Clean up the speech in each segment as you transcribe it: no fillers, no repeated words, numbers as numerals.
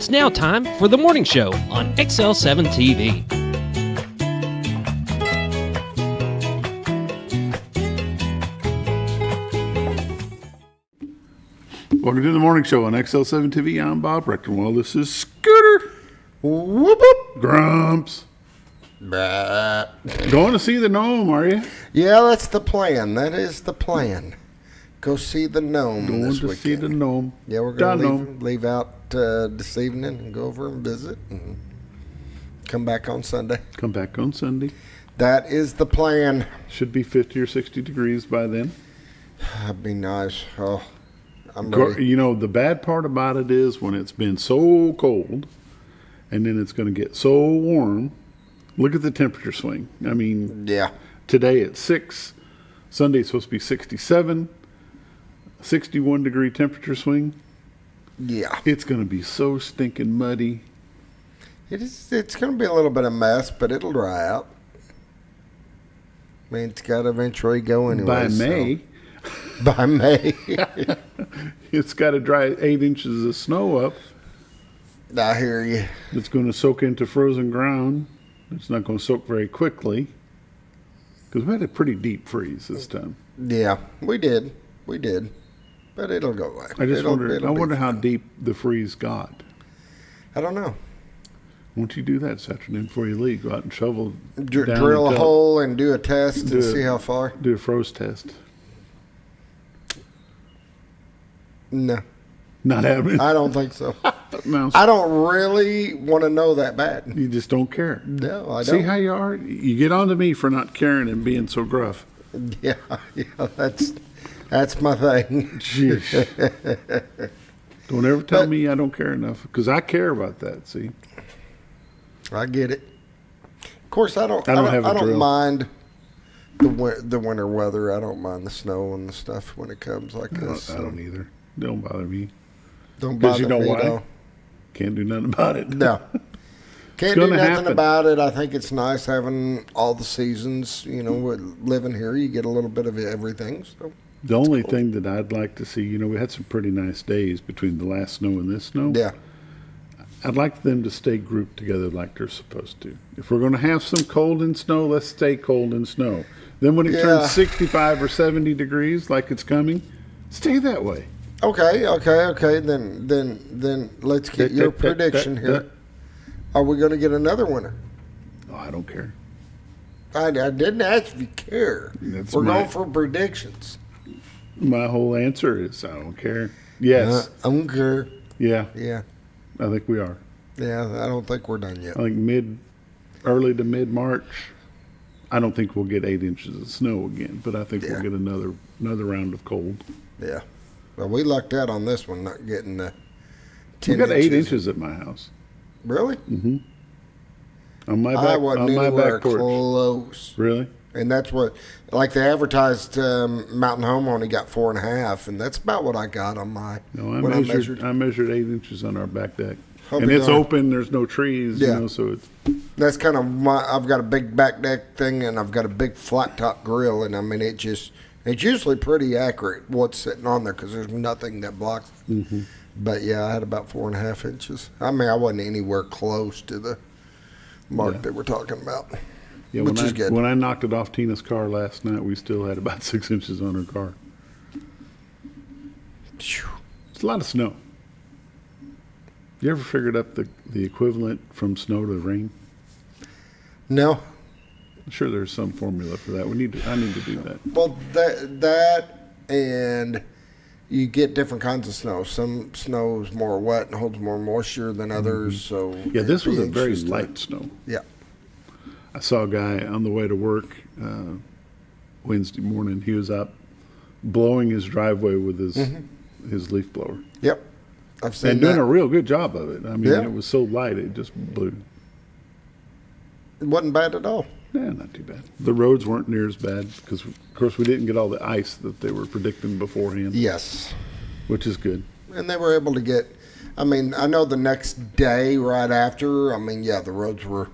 It's now time for the morning show on XL7-TV. Welcome to the morning show on XL7-TV. I'm Bob Rector. Well, this is Scooter. Whoop, whoop. Grumps. Bah. Going to see the gnome, are you? Yeah, that's the plan. That is the plan. Go see the gnome Going this to weekend. see the gnome. Yeah, we're going to leave out this evening and go over and visit and come back on Sunday. Come back on Sunday. That is the plan. Should be 50 or 60 degrees by then. That'd be nice. Oh, I'm ready. You know, the bad part about it is when it's been so cold and then it's going to get so warm. Look at the temperature swing. I mean, Yeah. today it's 6. Sunday's supposed to be 67. 61 degree temperature swing. Yeah. It's going to be so stinking muddy. It's going to be a little bit of mess, but it'll dry out. I mean, it's got to eventually go anyway. By May. By May. It's got to dry 8 inches of snow up. I hear you. It's going to soak into frozen ground. It's not going to soak very quickly. Because we had a pretty deep freeze this time. Yeah, we did. We did. But it'll go away. I just wonder it'll be how fine. deep the freeze got. I don't know. Won't you do that this afternoon before you leave? Go out and shovel. Drill a hole and do a test and see how far? Do a froze test. No. Not happening. I don't think so. No, I don't really want to know that bad. you just don't care. No, I don't. See how you are? You get on to me for not caring and being so gruff. Yeah, that's my thing. Jeez. Don't ever tell me I don't care enough, because I care about that, see? I get it. Of course, I don't drill. mind the winter weather. I don't mind the snow and the stuff when it comes like this. I don't either. Don't bother me. Don't Because bother you know me, why? though. Can't do nothing about it. No. Can't do gonna nothing happen. about it. I think it's nice having all the seasons. You know, living here, you get a little bit of everything. So The only thing that I'd like to see, we had some pretty nice days between the last snow and this snow. yeah, I'd like them to stay grouped together like they're supposed to. If we're going to have some cold and snow, let's stay cold and snow. Then when it Yeah. turns 65 or 70 degrees like it's coming, stay that way. okay. Then let's get your prediction here. Are we going to get another winter? Oh, I don't care. I didn't ask if you care. That's We're my- going for predictions. My whole answer is I don't care. Yes. I don't care. Yeah, Yeah, I think we are. yeah. I don't think we're done yet. I think early to mid-March. I don't think we'll get 8 inches of snow again, but I think Yeah. we'll get another round of cold. Yeah. Well, we lucked out on this one, not getting the We 10 got 8 inches at my house. Really? On my I back, wasn't on my anywhere back porch. close. Really? And that's what, like they advertised, Mountain Home only got 4.5, and that's about what I got on my. No, when I measured 8 inches on our back deck, I'll and be it's darned. open. There's no trees, Yeah. so it's That's kind of I've got a big back deck thing, and I've got a big flat top grill, and I mean it's usually pretty accurate what's sitting on there because there's nothing that blocks. Mm-hmm. But yeah, I had about 4.5 inches. I mean, I wasn't anywhere close to the mark that we're talking about. yeah. Which is good. When I knocked it off Tina's car last night, we still had about 6 inches on her car. Phew. It's a lot of snow. You ever figured up the equivalent from snow to rain? No. I'm sure there's some formula for that. I need to do that. Well, that and you get different kinds of snow. Some snow is more wet and holds more moisture than others. So Yeah, this was a pH very is light snow. Yeah. I saw a guy on the way to work Wednesday morning. He was out blowing his driveway with his leaf blower. Yep. I've seen And doing that. a real good job of it. I mean, Yeah. it was so light, it just blew. It wasn't bad at all. Yeah, not too bad. The roads weren't near as bad because, of course, we didn't get all the ice that they were predicting beforehand, Yes. which is good. And they were able to get, I mean, I know the next day right after, I mean, yeah, the roads were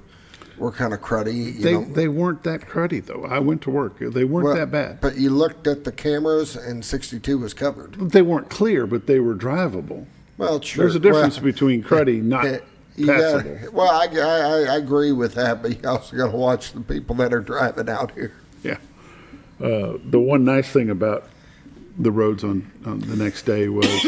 kind of cruddy. They weren't that cruddy, though. I went to work. They weren't that bad. But you looked at the cameras and 62 was covered. They weren't clear, but they were drivable. Well, sure. There's a difference between cruddy, not You passable. well, I agree with that, but you also got to watch the people that are driving out here. Yeah. The one nice thing about the roads on the next day was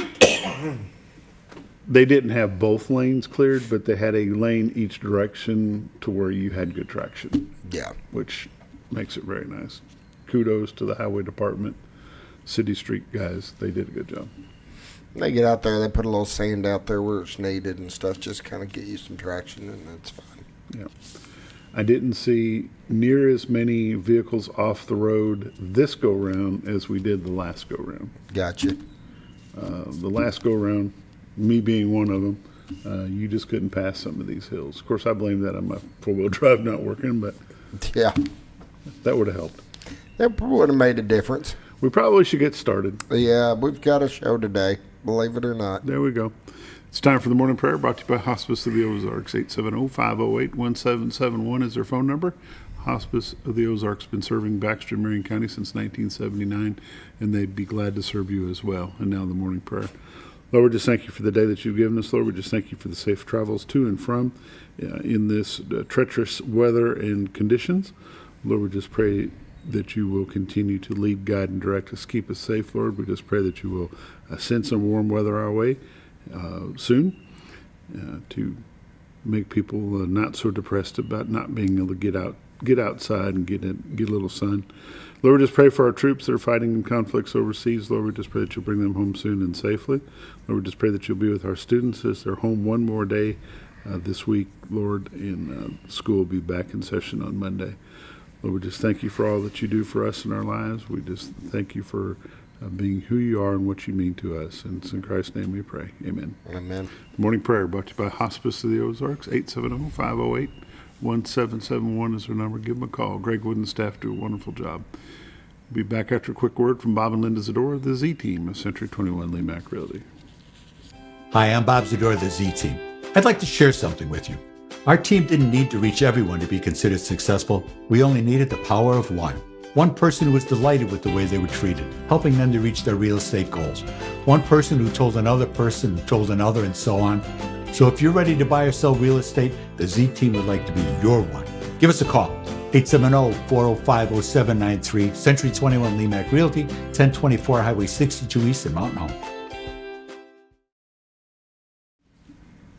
they didn't have both lanes cleared, but they had a lane each direction to where you had good traction, Yeah. which makes it very nice. Kudos to the highway department, city street guys. They did a good job. They get out there, they put a little sand out there where it's needed and stuff, just kind of get you some traction, and that's fine. Yeah. I didn't see near as many vehicles off the road this go round as we did the last go round. Gotcha. The last go round, me being one of them, you just couldn't pass some of these hills. Of course, I blame that on my four-wheel drive not working, but Yeah. that would have helped. That would have made a difference. We probably should get started. Yeah, we've got a show today, believe it or not. There we go. It's time for the morning prayer, brought to you by Hospice of the Ozarks. 870-508-1771 is their phone number. Hospice of the Ozarks been serving Baxter and Marion County since 1979, and they'd be glad to serve you as well. And now the morning prayer. Lord, we just thank you for the day that you've given us. Lord, we just thank you for the safe travels to and from in this treacherous weather and conditions. Lord, we just pray that you will continue to lead, guide, and direct us. Keep us safe, Lord. We just pray that you will send some warm weather our way soon to make people not so depressed about not being able to get outside and get a little sun. Lord, we just pray for our troops that are fighting in conflicts overseas. Lord, we just pray that you'll bring them home soon and safely. Lord, we just pray that you'll be with our students as they're home one more day this week, Lord, and school will be back in session on Monday. Lord, we just thank you for all that you do for us in our lives. We just thank you for being who you are and what you mean to us. And it's in Christ's name we pray. Amen. Amen. Morning prayer brought to you by Hospice of the Ozarks. 870-508-1771 is our number. Give them a call. Greg Wood and staff do a wonderful job. We'll be back after a quick word from Bob and Linda Zdora, the Z Team of Century 21 LeMac Realty. Hi, I'm Bob Zdora, the Z Team. I'd like to share something with you. Our team didn't need to reach everyone to be considered successful. We only needed the power of one. One person who was delighted with the way they were treated, helping them to reach their real estate goals. One person who told another person who told another, and so on. So if you're ready to buy or sell real estate, the Z Team would like to be your one. Give us a call. 870-405-0793, Century 21 LeMac Realty, 1024 Highway 62 East in Mountain Home.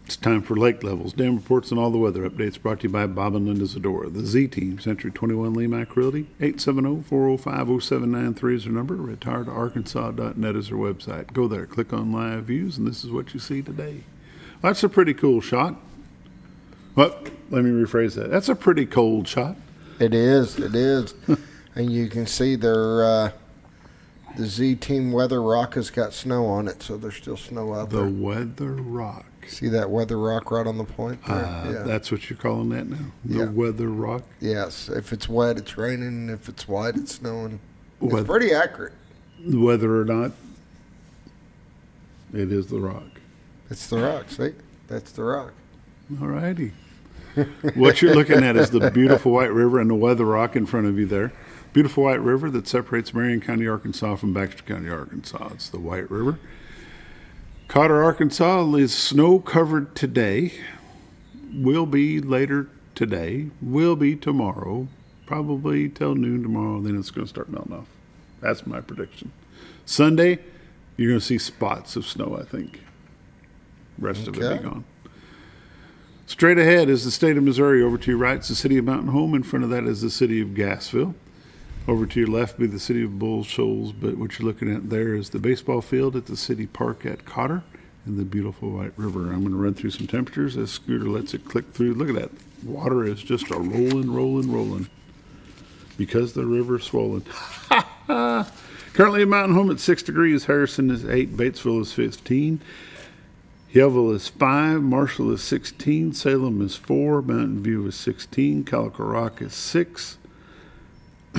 It's time for lake levels, dam reports, and all the weather updates brought to you by Bob and Linda Zdora, the Z Team, Century 21 LeMac Realty. 870-405-0793 is their number. retiredarkansas.net is their website. Go there, click on live views, and this is what you see today. Well, that's a pretty cool shot. Well, let me rephrase that. That's a pretty cold shot. It is. And you can see the Z Team Weather Rock has got snow on it, so there's still snow out there. The Weather Rock. See that weather rock right on the point there? Yeah. That's what you're calling that now? The Yeah. Weather Rock? Yes. If it's wet, it's raining. If it's white, it's snowing. It's Weather- pretty accurate. Whether or not, it is the rock. It's the rock. See? That's the rock. All righty. What you're looking at is the beautiful White River and the Weather Rock in front of you there. Beautiful White River that separates Marion County, Arkansas from Baxter County, Arkansas. It's the White River. Cotter, Arkansas is snow covered today. Will be later today. Will be tomorrow. Probably till noon tomorrow. Then it's going to start melting off. That's my prediction. Sunday, you're going to see spots of snow, I think. Rest of it Okay. be gone. Straight ahead is the state of Missouri. Over to your right is the city of Mountain Home. In front of that is the city of Gassville. Over to your left be the city of Bull Shoals, but what you're looking at there is the baseball field at the city park at Cotter and the beautiful White River. I'm going to run through some temperatures as Scooter lets it click through. Look at that. Water is just a rolling because the river's swollen. Currently in Mountain Home at 6 degrees. Harrison is 8. Batesville is 15. Hillville is 5. Marshall is 16. Salem is 4. Mountain View is 16. Calico Rock is 6.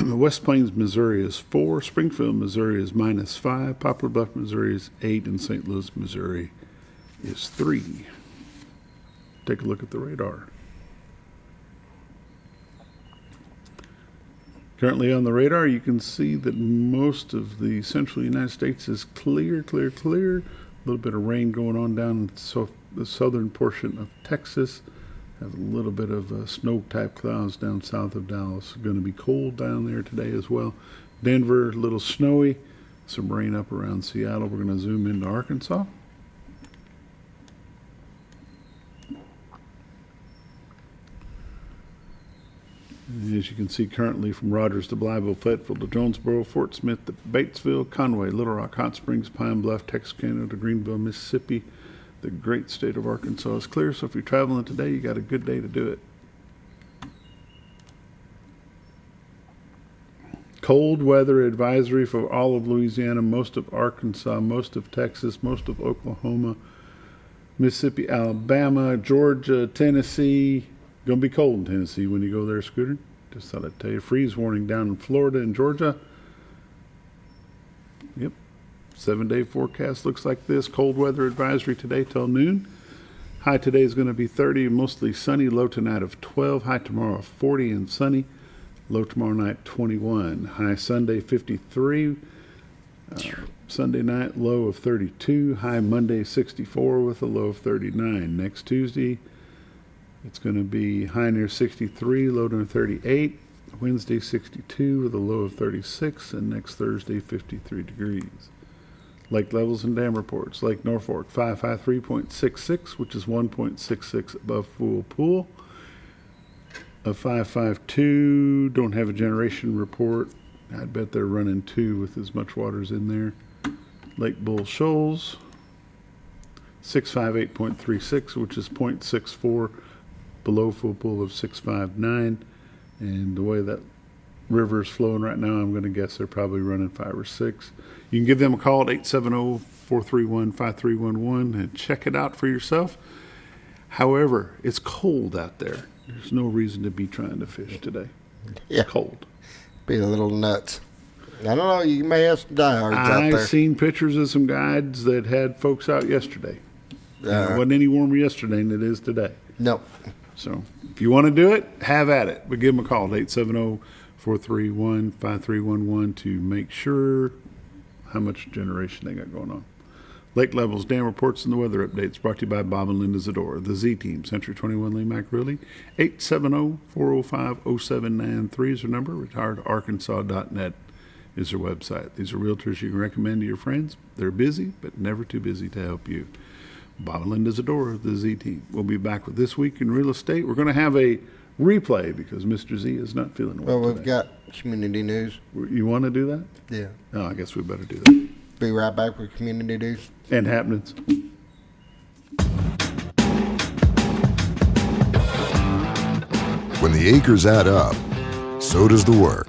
West Plains, Missouri is 4. Springfield, Missouri is -5. Poplar Bluff, Missouri is 8. And St. Louis, Missouri is 3. Take a look at the radar. Currently on the radar, you can see that most of the central United States is clear. little bit of rain going on down in the southern portion of Texas. Have a little bit of snow-type clouds down south of Dallas. Going to be cold down there today as well. Denver, a little snowy. Some rain up around Seattle. We're going to zoom into Arkansas. As you can see currently from Rogers to Blytheville, Fayetteville to Jonesboro, Fort Smith to Batesville, Conway, Little Rock, Hot Springs, Pine Bluff, Texarkana to Greenville, Mississippi. The great state of Arkansas is clear, so if you're traveling today, you got a good day to do it. Cold weather advisory for all of Louisiana, most of Arkansas, most of Texas, most of Oklahoma, Mississippi, Alabama, Georgia, Tennessee. Going to be cold in Tennessee when you go there, Scooter. Just thought I'd tell you. Freeze warning down in Florida and Georgia. Yep. 7-day forecast looks like this. Cold weather advisory today till noon. High today is going to be 30, mostly sunny. Low tonight of 12. High tomorrow 40 and sunny. Low tomorrow night 21. High Sunday 53. Sunday night low of 32. High Monday 64 with a low of 39. Next Tuesday it's going to be high near 63, low near 38. Wednesday 62 with a low of 36. And next Thursday 53 degrees. Lake levels and dam reports. Lake Norfolk 553.66, which is 1.66 above full pool. A 552, don't have a generation report. I'd bet they're running 2 with as much water as in there. Lake Bull Shoals 658.36, which is 0.64 below full pool of 659. And the way that river's flowing right now, I'm going to guess they're probably running 5 or 6. You can give them a call at 870-431-5311 and check it out for yourself. However, it's cold out there. There's no reason to be trying to fish today. Yeah. Cold. Be a little nuts. I don't know. You may have some diehards out there. I've seen pictures of some guides that had folks out yesterday. It wasn't any warmer yesterday than it is today. Nope. So if you want to do it, have at it. But give them a call at 870-431-5311 to make sure how much generation they got going on. Lake levels, dam reports, and the weather updates brought to you by Bob and Linda Zdora, the Z Team, Century 21 LeMac Realty. 870-405-0793 is their number. retiredarkansas.net is their website. These are realtors you can recommend to your friends. They're busy, but never too busy to help you. Bob and Linda Zdora, the Z Team. We'll be back with This Week in Real Estate. We're going to have a replay because Mr. Z is not feeling well Well, today. we've got community news. You want to do that? Yeah. Oh, I guess we better do that. Be right back with community news. And happenings. When the acres add up, so does the work.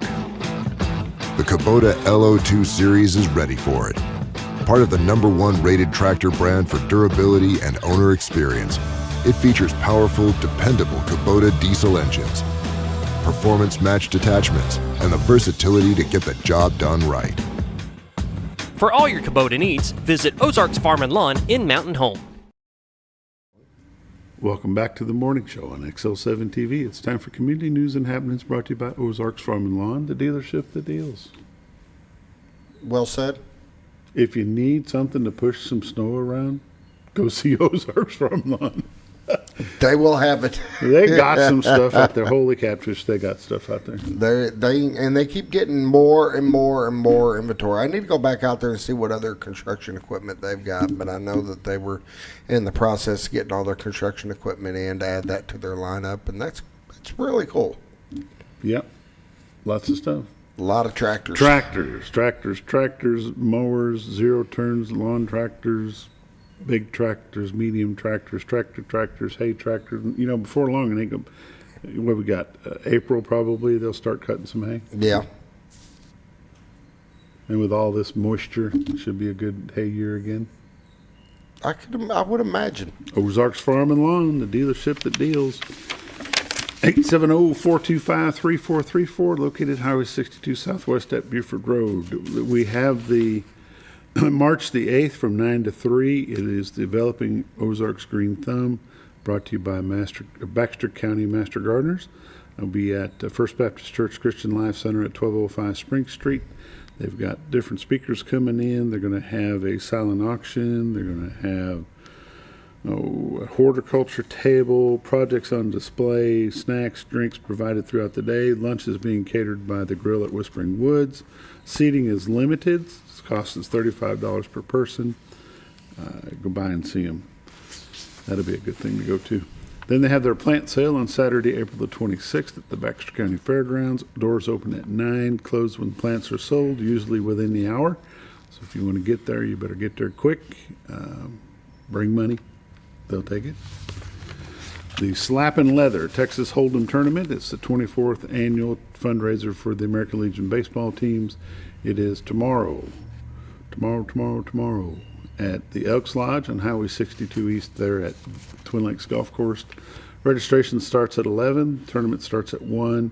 The Kubota LO2 Series is ready for it. Part of the #1 rated tractor brand for durability and owner experience, it features powerful, dependable Kubota diesel engines, performance-matched attachments, and the versatility to get the job done right. For all your Kubota needs, visit Ozarks Farm and Lawn in Mountain Home. Welcome back to the morning show on XL7-TV. It's time for community news and happenings brought to you by Ozarks Farm and Lawn, the dealership that deals. Well said. If you need something to push some snow around, go see Ozarks Farm and Lawn. They will have it. They got some stuff out there. Holy catfish, they got stuff out there. They keep getting more and more and more inventory. I need to go back out there and see what other construction equipment they've got, but I know that they were in the process of getting all their construction equipment in to add that to their lineup, and that's really cool. Yep. Lots of stuff. A lot of tractors. Tractors, mowers, zero turns, lawn tractors, big tractors, medium tractors, tractors, hay tractors. You know, before long, I think, what we got, April probably, they'll start cutting some hay. Yeah. And with all this moisture, it should be a good hay year again. I would imagine. Ozarks Farm and Lawn, the dealership that deals. 870-425-3434, located Highway 62 Southwest at Buford Road. We have the March the 8th from 9 to 3. It is Developing Ozarks Green Thumb, brought to you by Baxter County Master Gardeners. I'll be at First Baptist Church Christian Life Center at 1205 Spring Street. They've got different speakers coming in. They're going to have a silent auction. They're going to have a horticulture table, projects on display, snacks, drinks provided throughout the day. Lunch is being catered by the Grill at Whispering Woods. Seating is limited. Its cost is $35 per person. Go by and see them. That'll be a good thing to go to. Then they have their plant sale on Saturday, April the 26th at the Baxter County Fairgrounds. Doors open at 9, closed when plants are sold, usually within the hour. So if you want to get there, you better get there quick. Bring money. They'll take it. The Slappin' Leather Texas Hold'em Tournament. It's the 24th annual fundraiser for the American Legion baseball teams. It is tomorrow at the Elks Lodge on Highway 62 East there at Twin Lakes Golf Course. Registration starts at 11. Tournament starts at 1.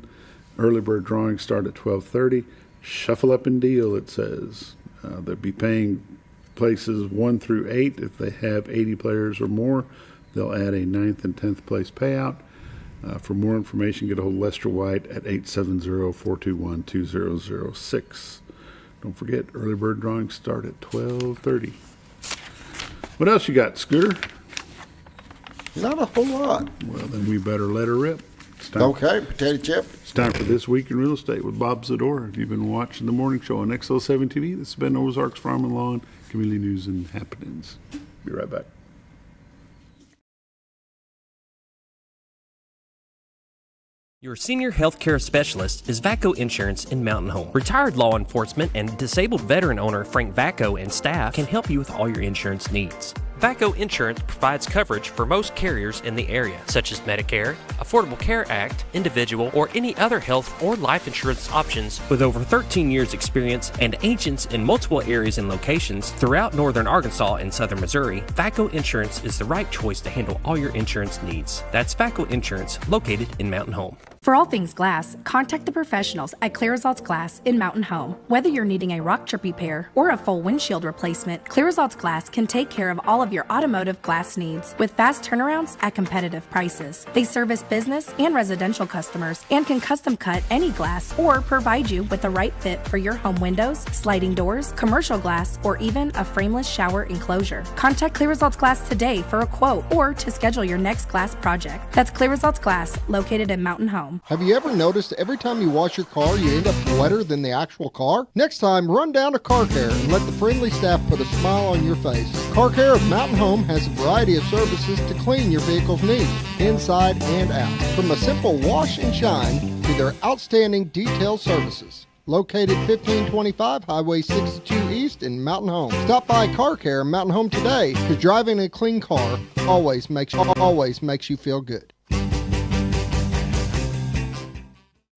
Early bird drawings start at 12:30. Shuffle up and deal, it says. They'll be paying places 1 through 8. If they have 80 players or more, they'll add a 9th and 10th place payout. For more information, get a hold of Lester White at 870-421-2006. Don't forget, early bird drawings start at 12:30. What else you got, Scooter? Not a whole lot. Well, then we better let her rip. Okay, potato chip. It's time for This Week in Real Estate with Bob Zdora. If you've been watching the morning show on XL7-TV, this has been Ozarks Farm and Lawn, community news and happenings. Be right back. Your senior healthcare specialist is VACO Insurance in Mountain Home. Retired law enforcement and disabled veteran owner Frank VACO and staff can help you with all your insurance needs. VACO Insurance provides coverage for most carriers in the area, such as Medicare, Affordable Care Act, individual, or any other health or life insurance options. With over 13 years experience and agents in multiple areas and locations throughout northern Arkansas and southern Missouri, VACO Insurance is the right choice to handle all your insurance needs. That's VACO Insurance, located in Mountain Home. For all things glass, contact the professionals at Clear Results Glass in Mountain Home. Whether you're needing a rock chip repair or a full windshield replacement, Clear Results Glass can take care of all of your automotive glass needs with fast turnarounds at competitive prices. They service business and residential customers and can custom cut any glass or provide you with the right fit for your home windows, sliding doors, commercial glass, or even a frameless shower enclosure. Contact Clear Results Glass today for a quote or to schedule your next glass project. That's Clear Results Glass, located in Mountain Home. Have you ever noticed every time you wash your car, you end up wetter than the actual car? Next time, run down to Car Care and let the friendly staff put a smile on your face. Car Care of Mountain Home has a variety of services to clean your vehicle's needs, inside and out. From a simple wash and shine to their outstanding detail services. Located 1525 Highway 62 East in Mountain Home. Stop by Car Care Mountain Home today, because driving a clean car always makes you feel good.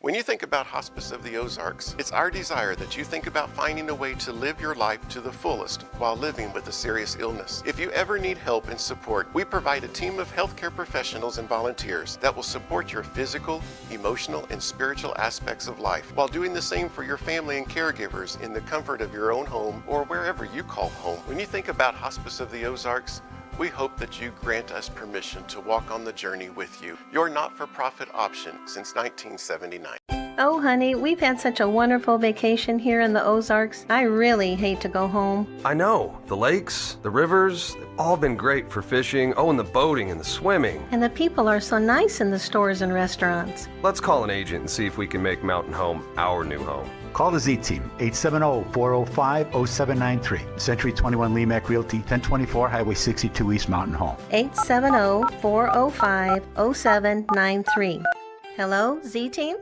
When you think about Hospice of the Ozarks, it's our desire that you think about finding a way to live your life to the fullest while living with a serious illness. If you ever need help and support, we provide a team of healthcare professionals and volunteers that will support your physical, emotional, and spiritual aspects of life while doing the same for your family and caregivers in the comfort of your own home or wherever you call home. When you think about Hospice of the Ozarks, we hope that you grant us permission to walk on the journey with you. Your not-for-profit option since 1979. Oh, honey, we've had such a wonderful vacation here in the Ozarks. I really hate to go home. I know. The lakes, the rivers, they've all been great for fishing. Oh, and the boating and the swimming. And the people are so nice in the stores and restaurants. Let's call an agent and see if we can make Mountain Home our new home. Call the Z-Team, 870-405-0793. Century 21 LeMac Realty, 1024 Highway 62 East Mountain Home. 870-405-0793. Hello, Z-Team?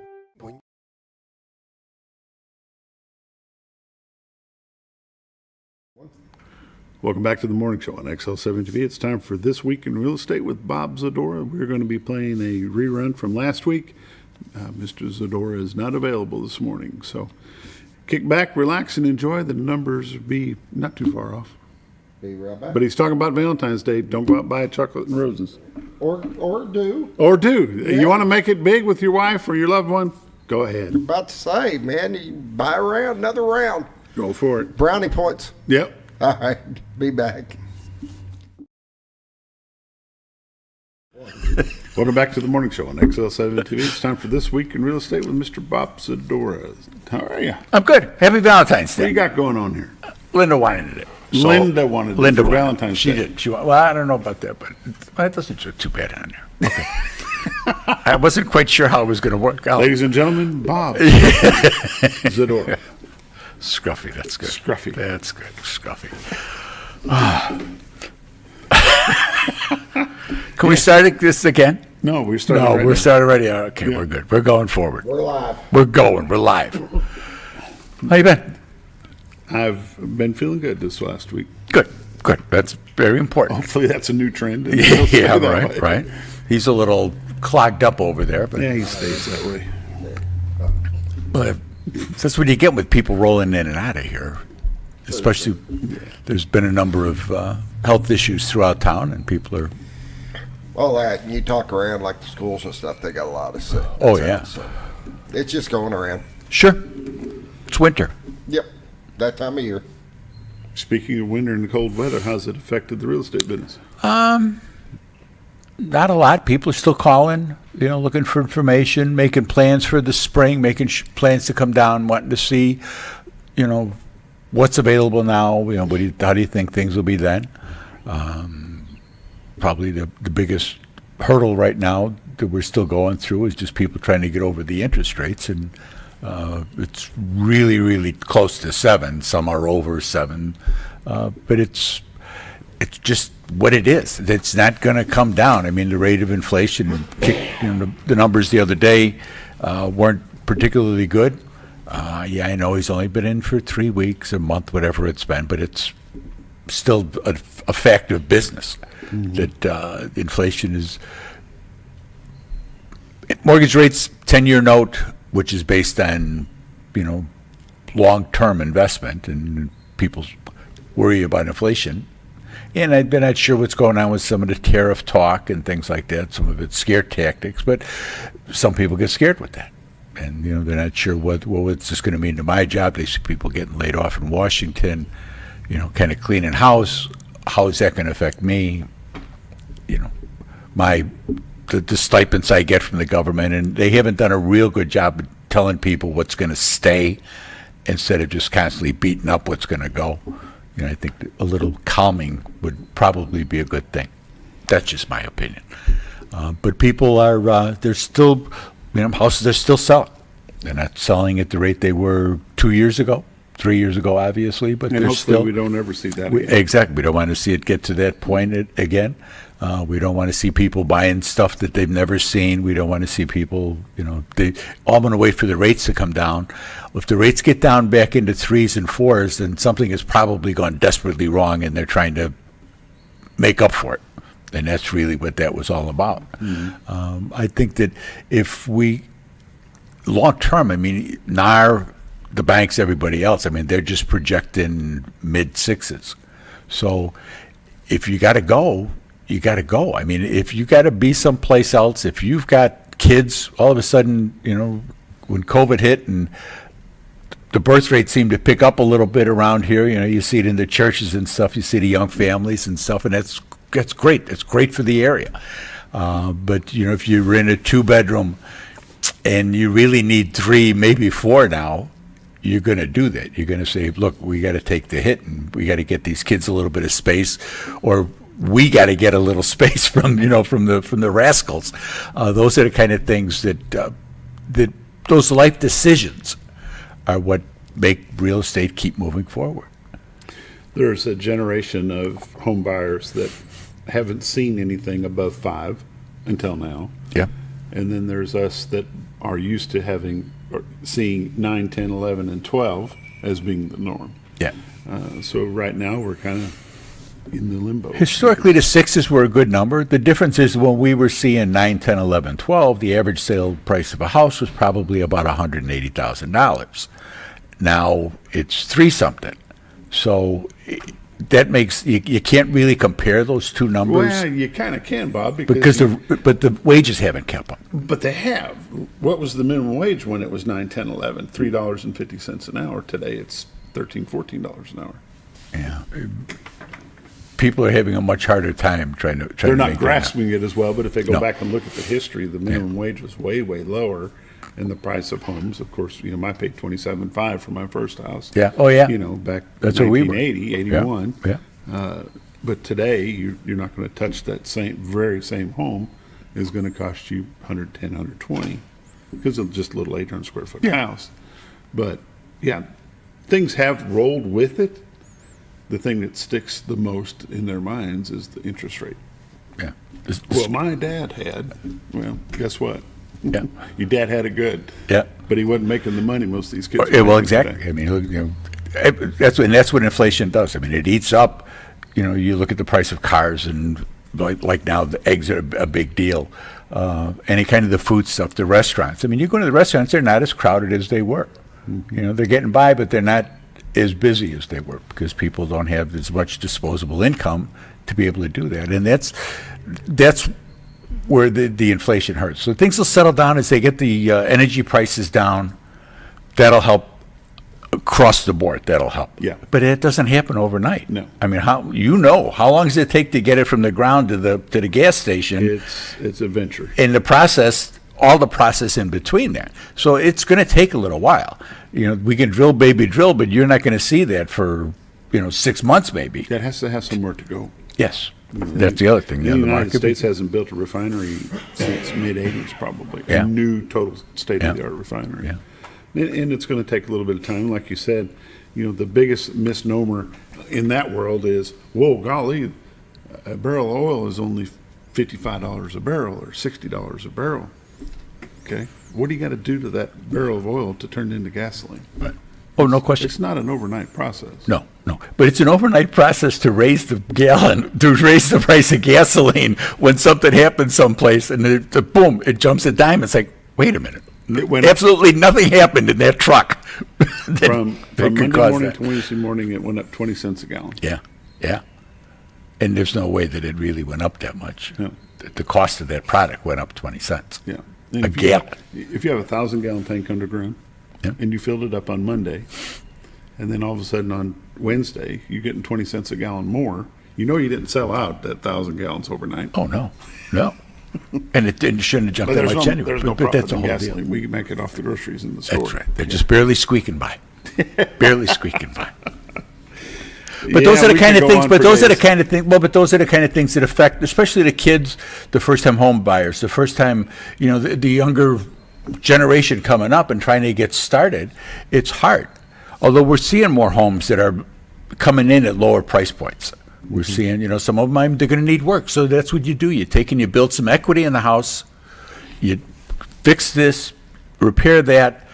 Welcome back to the morning show on XL7-TV. It's time for This Week in Real Estate with Bob Zdora. We're going to be playing a rerun from last week. Mr. Zdora is not available this morning, so kick back, relax, and enjoy. The numbers be not too far off. Be right back. But he's talking about Valentine's Day. Don't go out and buy chocolate and roses. Or do. Or do. Yeah. You want to make it big with your wife or your loved one? Go ahead. About to say, man, you buy a round, another round. Go for it. Brownie points. Yep. All right, be back. Welcome back to the morning show on XL7-TV. It's time for This Week in Real Estate with Mr. Bob Zdora. How are you? I'm good. Happy Valentine's Day. What do you got going on here? Linda wanted it. Linda wanted it for Valentine's She Day. did. Well, I don't know about that, but it doesn't look too bad on there. Okay. I wasn't quite sure how it was going to work out. Ladies and gentlemen, Bob Zdora. Scruffy, that's good. Scruffy. That's good. Scruffy. Can we start this again? No, we started No, already. we're started already. Okay, Yeah. we're good. We're going forward. We're live. We're going. We're live. How you been? I've been feeling good this last week. Good. Good. That's very important. Hopefully that's a new trend. and it'll stay Yeah, that right, way. right. He's a little clogged up over there, but Yeah, he stays that way. well, that's what you get with people rolling in and out of here. Especially, there's been a number of health issues throughout town, and people are. All that, and you talk around like the schools and stuff, they got a lot of sick. Oh, yeah. So it's just going around. Sure, it's winter. Yep, that time of year. Speaking of winter and cold weather, how's it affected the real estate business? Not a lot. People are still calling, looking for information, making plans for the spring, making plans to come down, wanting to see, what's available now. How do you think things will be then? Probably the biggest hurdle right now that we're still going through is just people trying to get over the interest rates, and it's really, really close to 7. Some are over 7, but it's just what it is. It's not going to come down. I mean, the rate of inflation the numbers the other day weren't particularly good. Yeah, I know he's only been in for 3 weeks, a month, whatever it's been, but it's still a fact of business that inflation is. Mortgage rates, 10-year note, which is based on, long-term investment, and people worry about inflation. And I've been not sure what's going on with some of the tariff talk and things like that. Some of it's scare tactics, but some people get scared with that. And, they're not sure what's this going to mean to my job. They see people getting laid off in Washington, kind of cleaning house. How is that going to affect me? The stipends I get from the government, and they haven't done a real good job of telling people what's going to stay instead of just constantly beating up what's going to go. I think that a little calming would probably be a good thing. That's just my opinion. But people are, they're still, houses are still selling. They're not selling at the rate they were 2 years ago, 3 years ago, obviously, but And they're hopefully still. we don't ever see that again. Exactly. We don't want to see it get to that point again. We don't want to see people buying stuff that they've never seen. We don't want to see people, they all want to wait for the rates to come down. If the rates get down back into 3s and 4s, then something has probably gone desperately wrong, and they're trying to make up for it. And that's really what that was all about. I think that if we, long term, NAR, the banks, everybody else, they're just projecting mid-6s. So if you got to go, you got to go. If you got to be someplace else, if you've got kids, all of a sudden, when COVID hit and the birth rate seemed to pick up a little bit around here, you see it in the churches and stuff, you see the young families and stuff, and that's great. It's great for the area. But, if you're in a 2-bedroom and you really need 3, maybe 4 now, you're going to do that. You're going to say, look, we got to take the hit, and we got to get these kids a little bit of space, or we got to get a little space from the rascals. Those are the kind of things that those life decisions are what make real estate keep moving forward. There's a generation of home buyers that haven't seen anything above 5 until now. Yeah. And then there's us that are used to seeing 9, 10, 11, and 12 as being the norm. Yeah. So right now we're kind of in the limbo. Historically, the 6s were a good number. The difference is when we were seeing 9, 10, 11, 12, the average sale price of a house was probably about $180,000. Now it's 3-something. So that makes you can't really compare those two numbers. Well, you kind of can, Bob, because the wages haven't kept up. But they have. What was the minimum wage when it was 9, 10, 11? $3.50 an hour. Today it's $13, $14 an hour. Yeah. people are having a much harder time trying to. They're not make that grasping it as well, but if they go No. back and look at the history, the minimum wage was way, way lower. And the price of homes, of course, I paid $27,500 for my first house. Yeah. Oh, yeah. Back That's in what we were. 1980, 81. Yeah. But today, you're not going to touch that very same home. Is going to cost you $110,000, $120,000 because of just a little 800 square foot house. But yeah, things have rolled with it. The thing that sticks the most in their minds is the interest rate. Yeah. Well, my dad had. Well, guess what? Yeah. Your dad had it good. Yeah. But he wasn't making the money most of these kids. Well, exactly. I mean, that's what inflation does. I mean, it eats up. You look at the price of cars, and like now, the eggs are a big deal. Any kind of the food stuff, the restaurants. I mean, you go to the restaurants; they're not as crowded as they were. Mm-hmm. They're getting by, but they're not as busy as they were because people don't have as much disposable income to be able to do that, and that's where the inflation hurts. So things will settle down as they get the energy prices down. That'll help across the board. That'll help. Yeah. But it doesn't happen overnight. No. I mean, how long does it take to get it from the ground to the gas station? It's a venture. In the process, all the process in between there. So it's going to take a little while. We can drill, baby, drill, but you're not going to see that for 6 months maybe. That has to have somewhere to go. Yes. That's the other thing. The United States hasn't built a refinery since mid-'80s, probably. Yeah. A new total state-of-the-art refinery. Yeah. And it's going to take a little bit of time. Like you said, the biggest misnomer in that world is, whoa, golly, a barrel of oil is only $55 a barrel or $60 a barrel. Okay? What do you got to do to that barrel of oil to turn it into gasoline? Right. Oh, no question. It's not an overnight process. No. But it's an overnight process to raise the price of gasoline when something happens someplace and boom, it jumps a dime. It's like, wait a minute. Absolutely nothing happened in that truck. From Monday morning to Wednesday morning, it went up 20 cents a gallon. Yeah. And there's no way that it really went up that much. No. The cost of that product went up 20 cents. Yeah. A gallon. If you have a 1,000-gallon tank underground, and you filled it up on Monday, and then all of a sudden on Wednesday you're getting 20 cents a gallon more, you didn't sell out that 1,000 gallons overnight. Oh, no. And it shouldn't have jumped that much anyway. There's no but profit that's a in whole gasoline. deal. We make it off the groceries in the store. That's right. They're just barely squeaking by. Barely squeaking by. But those are the kind of things. But those are the kind of things. Well, but those are the kind of things that affect, especially the kids, the first-time home buyers, the first-time, the younger generation coming up and trying to get started. It's hard. Although we're seeing more homes that are coming in at lower price points. We're seeing, some of them, they're going to need work. So that's what you do. You take and you build some equity in the house. You fix this, repair that.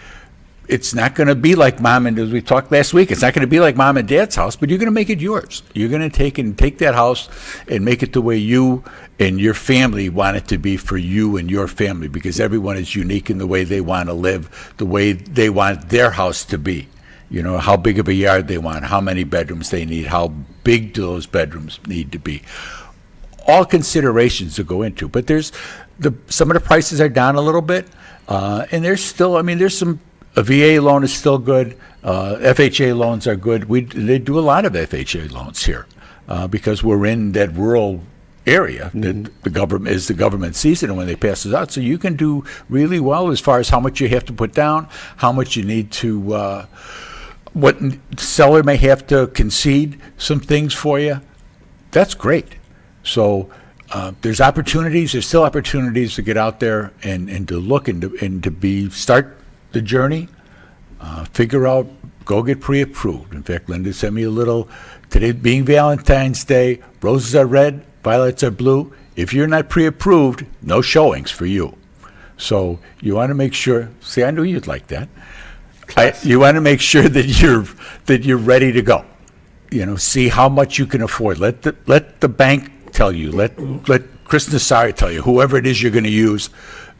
It's not going to be like mom and, as we talked last week, it's not going to be like mom and dad's house, but you're going to make it yours. You're going to take that house and make it the way you and your family want it to be for you and your family, because everyone is unique in the way they want to live, the way they want their house to be. How big of a yard they want, how many bedrooms they need, how big do those bedrooms need to be. All considerations to go into. But some of the prices are down a little bit, and there's still, a VA loan is still good. FHA loans are good. They do a lot of FHA loans here because we're in that rural area that the government sees it, and when they pass it out, so you can do really well as far as how much you have to put down, how much you need to. What the seller may have to concede some things for you. That's great. So there's still opportunities to get out there and to look and to start the journey. Figure out, go get pre-approved. In fact, Linda sent me a little, today being Valentine's Day, roses are red, violets are blue. If you're not pre-approved, no showings for you. So you want to make sure, see, I knew you'd like that. You want to make sure that you're ready to go. See how much you can afford. Let the bank tell you. Let Chris Nassari tell you. Whoever it is you're going to use,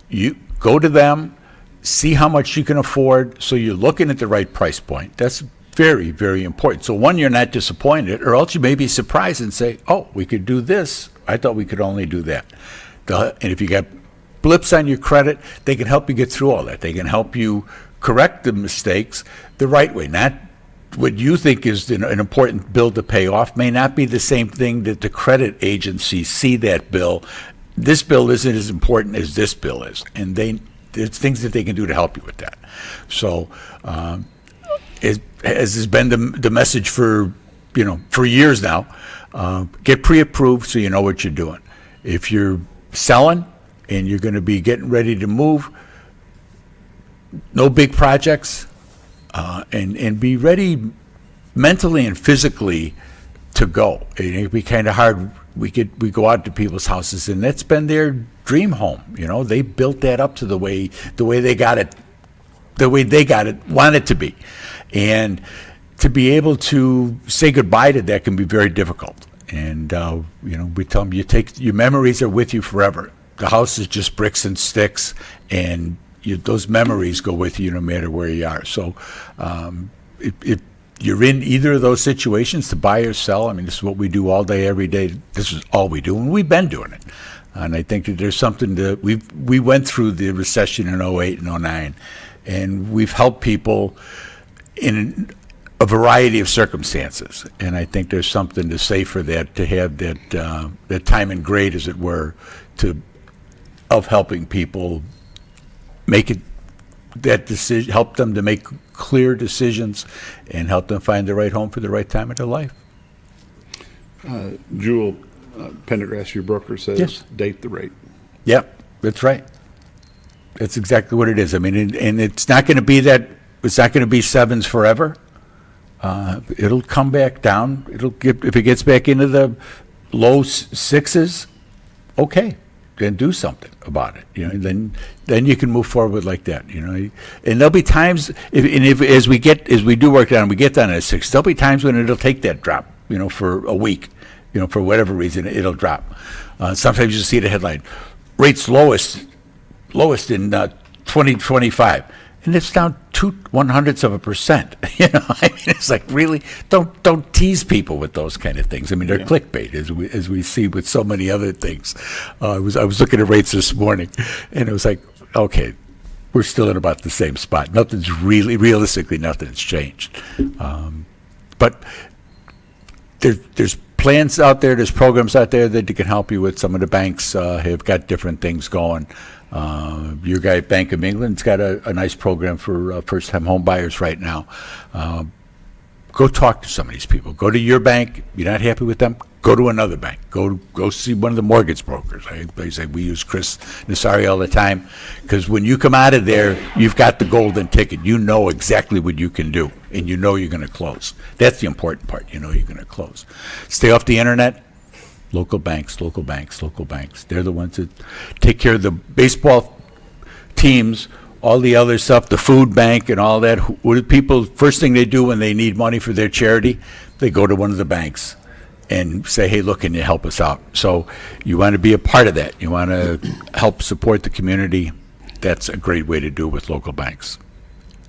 you go to them. See how much you can afford. So you're looking at the right price point. That's very, very important. So one, you're not disappointed, or else you may be surprised and say, "Oh, we could do this. I thought we could only do that." And if you got blips on your credit, they can help you get through all that. They can help you correct the mistakes the right way, not what you think is an important bill to pay off may not be the same thing that the credit agencies see that bill. This bill isn't as important as this bill is, and there's things that they can do to help you with that. So, as has been the message for years now, get pre-approved so you know what you're doing. If you're selling and you're going to be getting ready to move, no big projects, and be ready mentally and physically to go. It'd be kind of hard. We go out to people's houses, and that's been their dream home. They built that up to the way they got it, want it to be, and to be able to say goodbye to that can be very difficult. And we tell them your memories are with you forever. The house is just bricks and sticks, and those memories go with you no matter where you are. So if you're in either of those situations, to buy or sell, this is what we do all day, every day. This is all we do, and we've been doing it. And I think that there's something that we went through the recession in 08 and 09, and we've helped people in a variety of circumstances. And I think there's something to say for that, to have that time and grade, as it were, of helping people make it that decision, help them to make clear decisions, and help them find the right home for the right time of their life. Jewel Pendergrass, your broker, says Yes. Date the rate. Yeah, that's right. That's exactly what it is. And it's not going to be that. It's not going to be sevens forever. It'll come back down. If it gets back into the low sixes, okay, then do something about it. Then you can move forward like that. And there'll be times, as we do work down, we get down at 6. There'll be times when it'll take that drop. For a week. For whatever reason, it'll drop. Sometimes you see the headline, rates lowest in 2025. And it's down 0.02%. It's like, really, don't tease people with those kind of things. They're clickbait, as we see with so many other things. I was looking at rates this morning, and it was like, okay, we're still in about the same spot. Realistically, nothing's changed. But there's plans out there, there's programs out there that can help you with. Some of the banks have got different things going. Your guy at Bank of England's got a nice program for first-time home buyers right now. Go talk to some of these people. Go to your bank. You're not happy with them? Go to another bank. Go see one of the mortgage brokers. I say we use Chris Nassari all the time, because when you come out of there, you've got the golden ticket. You know exactly what you can do, and you know you're going to close. That's the important part. You're going to close. Stay off the internet. Local banks. They're the ones that take care of the baseball teams, all the other stuff, the food bank and all that. What do people, first thing they do when they need money for their charity, they go to one of the banks and say, hey, look, can you help us out? So you want to be a part of that. You want to help support the community. That's a great way to do it with local banks.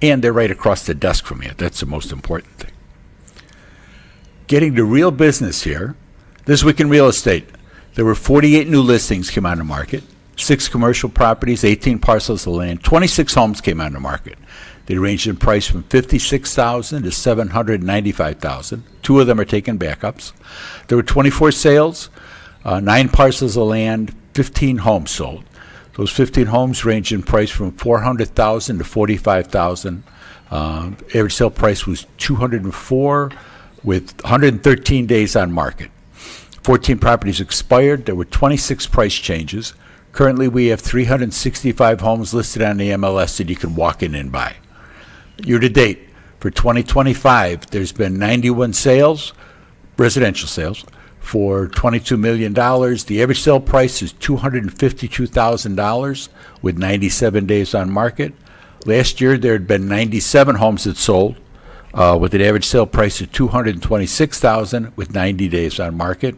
And they're right across the desk from you. That's the most important thing. Getting to real business here. This week in real estate, there were 48 new listings came on the market, 6 commercial properties, 18 parcels of land, 26 homes came on the market. They ranged in price from $56,000 to $795,000. 2 of them are taking backups. There were 24 sales, 9 parcels of land, 15 homes sold. Those 15 homes range in price from $400,000 to $45,000. Average sale price was $204,000 with 113 days on market. 14 properties expired. There were 26 price changes. Currently, we have 365 homes listed on the MLS that you can walk in and buy. Year to date, for 2025, there's been 91 sales, residential sales, for $22 million. The average sale price is $252,000 with 97 days on market. Last year, there had been 97 homes that sold with an average sale price of $226,000 with 90 days on market.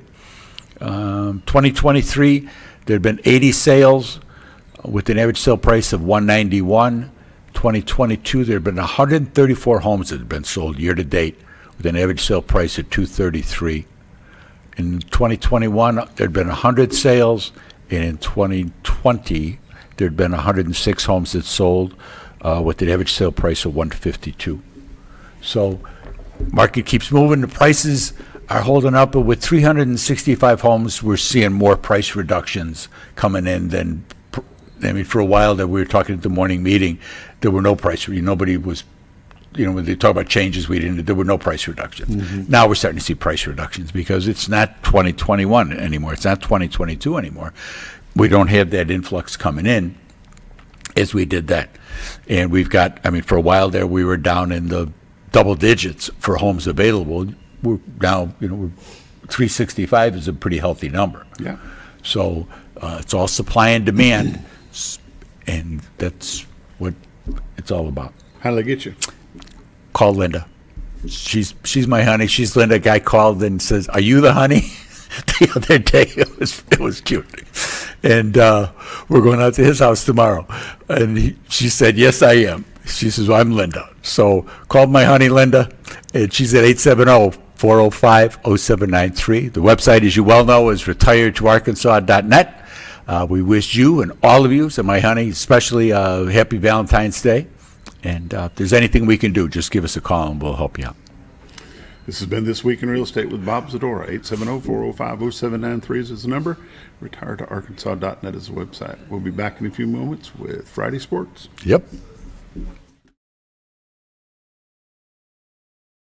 2023, there had been 80 sales with an average sale price of $191,000. 2022, there had been 134 homes that had been sold year to date with an average sale price of $233,000. In 2021, there had been 100 sales, and in 2020, there had been 106 homes that sold with an average sale price of $152,000. So Market keeps moving. The prices are holding up, but with 365 homes, we're seeing more price reductions coming in than, I mean, for a while that we were talking at the morning meeting, there were no price, nobody was, when they talk about changes, there were no price reductions. Now we're starting to see price reductions because it's not 2021 anymore. It's not 2022 anymore. We don't have that influx coming in as we did that. And we've got, I mean, for a while there, we were down in the double digits for homes available. We're now, we're 365 is a pretty healthy number. Yeah. So it's all supply and demand, and that's what it's all about. How do they get you? Call Linda. She's my honey. She's Linda. A guy called and says, "Are you the honey?" The other day, it was cute. And we're going out to his house tomorrow. And she said, "Yes, I am." She says, "Well, I'm Linda." So called my honey, Linda, and she's at 870-405-0793. The website, as you well know, is retiredtoarkansas.net. We wish you and all of you, so my honey, especially happy Valentine's Day. And if there's anything we can do, just give us a call and we'll help you out. This has been This Week in Real Estate with Bob Zdora. 870-405-0793 is his number. Retiredtoarkansas.net is the website. We'll be back in a few moments with Friday Sports. Yep.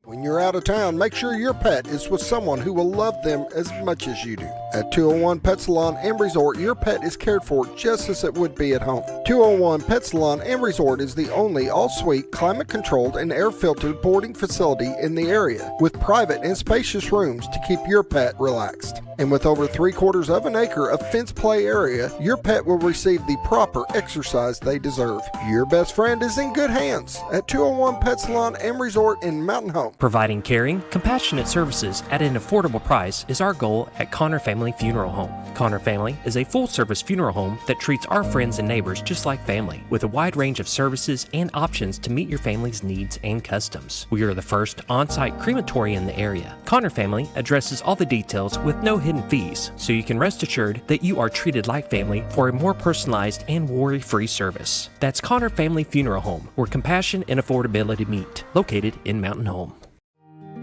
When you're out of town, make sure your pet is with someone who will love them as much as you do. At 201 Pet Salon and Resort, your pet is cared for just as it would be at home. 201 Pet Salon and Resort is the only all-suite, climate-controlled, and air-filtered boarding facility in the area, with private and spacious rooms to keep your pet relaxed. And with over 3/4 of an acre of fenced play area, your pet will receive the proper exercise they deserve. Your best friend is in good hands at 201 Pet Salon and Resort in Mountain Home. Providing caring, compassionate services at an affordable price is our goal at Connor Family Funeral Home. Connor Family is a full-service funeral home that treats our friends and neighbors just like family, with a wide range of services and options to meet your family's needs and customs. We are the first on-site crematory in the area. Connor Family addresses all the details with no hidden fees, so you can rest assured that you are treated like family for a more personalized and worry-free service. That's Connor Family Funeral Home, where compassion and affordability meet, located in Mountain Home.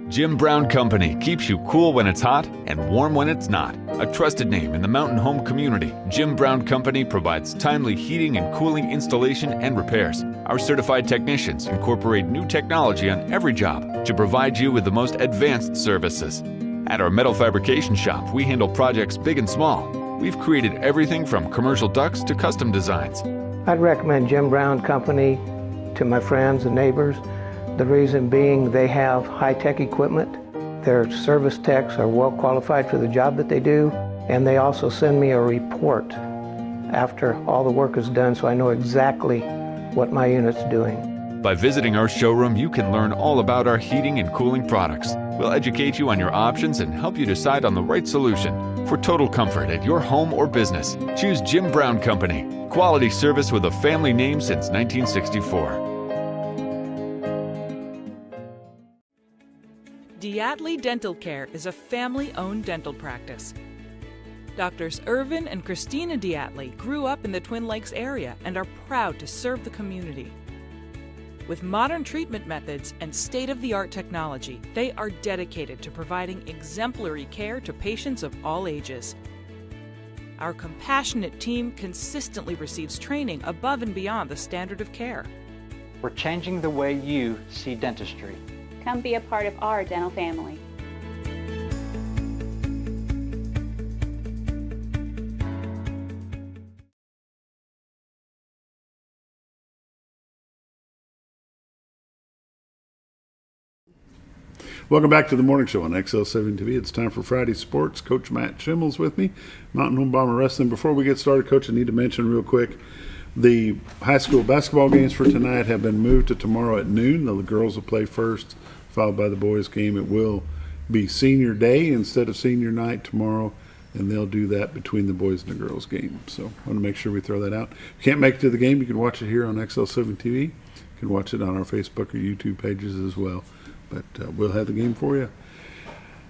Jim Brown Company keeps you cool when it's hot and warm when it's not. A trusted name in the mountain home community, Jim Brown Company provides timely heating and cooling installation and repairs. Our certified technicians incorporate new technology on every job to provide you with the most advanced services. At our metal fabrication shop, we handle projects big and small. We've created everything from commercial ducts to custom designs. I'd recommend Jim Brown Company to my friends and neighbors. The reason being they have high-tech equipment. Their service techs are well qualified for the job that they do, and they also send me a report after all the work is done so I know exactly what my unit's doing. By visiting our showroom, you can learn all about our heating and cooling products. We'll educate you on your options and help you decide on the right solution. For total comfort at your home or business, choose Jim Brown Company. Quality service with a family name since 1964. Diatley Dental Care is a family-owned dental practice. Doctors Irvin and Christina Diatley grew up in the Twin Lakes area and are proud to serve the community. With modern treatment methods and state-of-the-art technology, they are dedicated to providing exemplary care to patients of all ages. Our compassionate team consistently receives training above and beyond the standard of care. We're changing the way you see dentistry. Come be a part of our dental family. Welcome back to the morning show on XL7-TV. It's time for Friday Sports. Coach Matt Shimmel's with me, Mountain Home Bomber Wrestling. Before we get started, Coach, I need to mention real quick, the high school basketball games for tonight have been moved to tomorrow at noon. The girls will play first, followed by the boys' game. It will be senior day instead of senior night tomorrow, and they'll do that between the boys and the girls' game. So I want to make sure we throw that out. If you can't make it to the game, you can watch it here on XL7-TV. You can watch it on our Facebook or YouTube pages as well. But we'll have the game for you.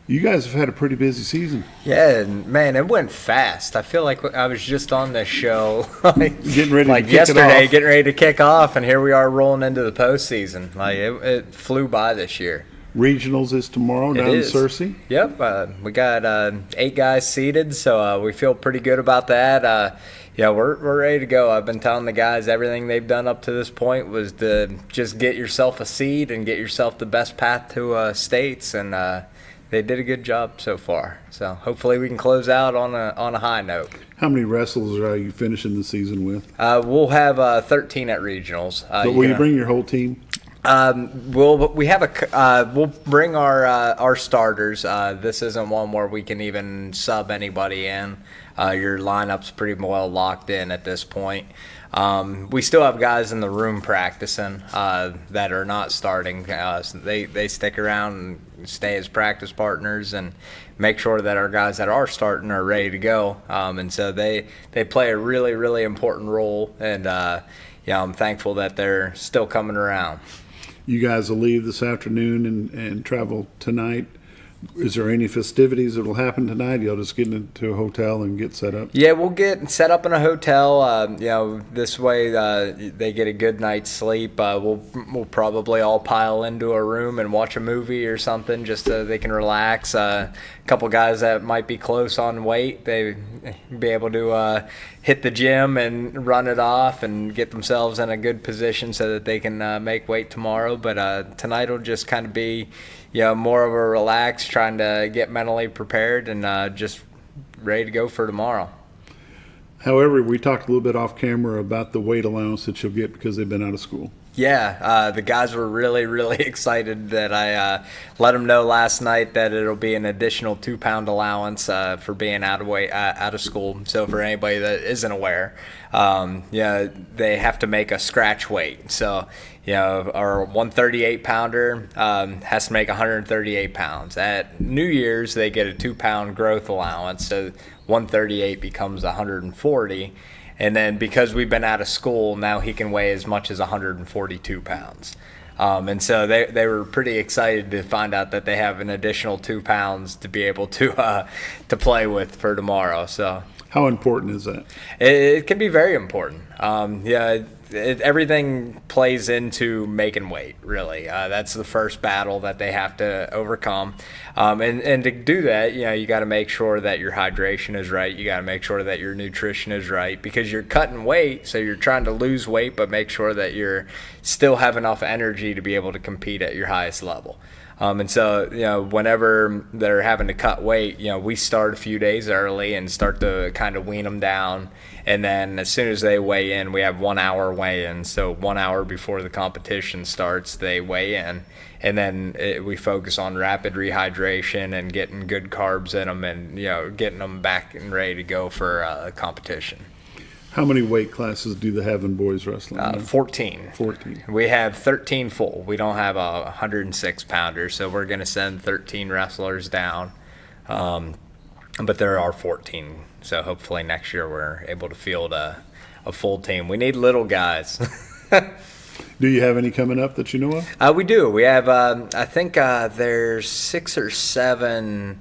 You guys have had a pretty busy season. Yeah, and man, it went fast. I feel like I was just on this show getting ready like to kick yesterday, it off. getting ready to kick off, and here we are rolling into the postseason. Like it flew by this year. Regionals is tomorrow down in Searcy. Yep, we got 8 guys seated, so we feel pretty good about that. Yeah, we're ready to go. I've been telling the guys everything they've done up to this point was to just get yourself a seed and get yourself the best path to states, and they did a good job so far. So hopefully we can close out on a high note. How many wrestlers are you finishing the season with? We'll have 13 at regionals. So will you bring your whole team? We'll bring our starters. This isn't one where we can even sub anybody in. Your lineup's pretty well locked in at this point. We still have guys in the room practicing that are not starting. So they stick around and stay as practice partners and make sure that our guys that are starting are ready to go. And so they play a really, really important role. And I'm thankful that they're still coming around. You guys will leave this afternoon and travel tonight. Is there any festivities that will happen tonight? You'll just get into a hotel and get set up? Yeah, we'll get set up in a hotel. This way they get a good night's sleep. We'll probably all pile into a room and watch a movie or something just so they can relax. A couple guys that might be close on weight, they be able to hit the gym and run it off and get themselves in a good position so that they can make weight tomorrow. But tonight will just kind of be more of a relax, trying to get mentally prepared and just ready to go for tomorrow. However, we talked a little bit off camera about the weight allowance that you'll get because they've been out of school. Yeah, the guys were really, really excited that I let them know last night that it'll be an additional 2-pound allowance for being out of school. So for anybody that isn't aware, they have to make a scratch weight. So our 138 pounder has to make 138 pounds. At New Year's, they get a 2-pound growth allowance, so 138 becomes 140. And then because we've been out of school, now he can weigh as much as 142 pounds. And so they were pretty excited to find out that they have an additional 2 pounds to be able to play with for tomorrow. So how important is that? It can be very important. Everything plays into making weight, really. That's the first battle that they have to overcome. And to do that, you got to make sure that your hydration is right. You got to make sure that your nutrition is right because you're cutting weight, so you're trying to lose weight, but make sure that you're still have enough energy to be able to compete at your highest level. And so, whenever they're having to cut weight, we start a few days early and start to kind of wean them down. And then as soon as they weigh in, we have 1 hour weigh-in. So 1 hour before the competition starts, they weigh in. And then we focus on rapid rehydration and getting good carbs in them and, getting them back and ready to go for a competition. How many weight classes do they have in boys wrestling? 14. 14. We have 13 full. We don't have a 106 pounder, so we're going to send 13 wrestlers down. But there are 14, so hopefully next year we're able to field a full team. We need little guys. Do you have any coming up that you know of? We do. We have, I think there's 6 or 7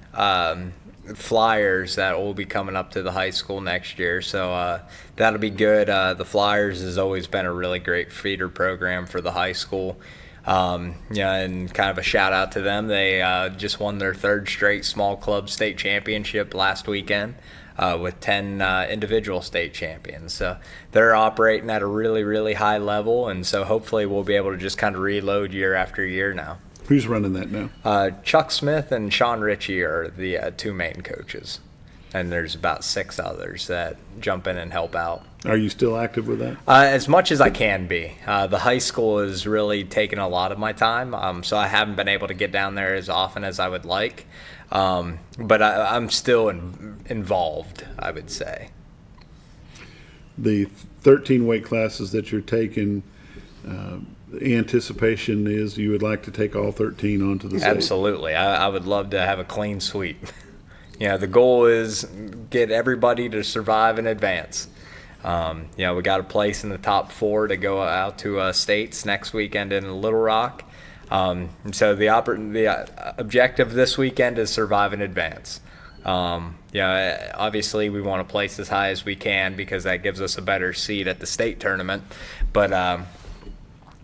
Flyers that will be coming up to the high school next year, so that'll be good. The Flyers has always been a really great feeder program for the high school. And kind of a shout out to them. They just won their 3rd straight small club state championship last weekend with 10 individual state champions. So they're operating at a really, really high level, and so hopefully we'll be able to just kind of reload year after year now. Who's running that now? Chuck Smith and Sean Ritchie are the 2 main coaches. And there's about 6 others that jump in and help out. Are you still active with that? As much as I can be. The high school is really taking a lot of my time, so I haven't been able to get down there as often as I would like. But I'm still involved, I would say. The 13 weight classes that you're taking, the anticipation is you would like to take all 13 onto the stage? Absolutely. I would love to have a clean sweep. The goal is get everybody to survive and advance. We got a place in the top 4 to go out to states next weekend in Little Rock. So the objective this weekend is survive and advance. Obviously we want to place as high as we can because that gives us a better seed at the state tournament. But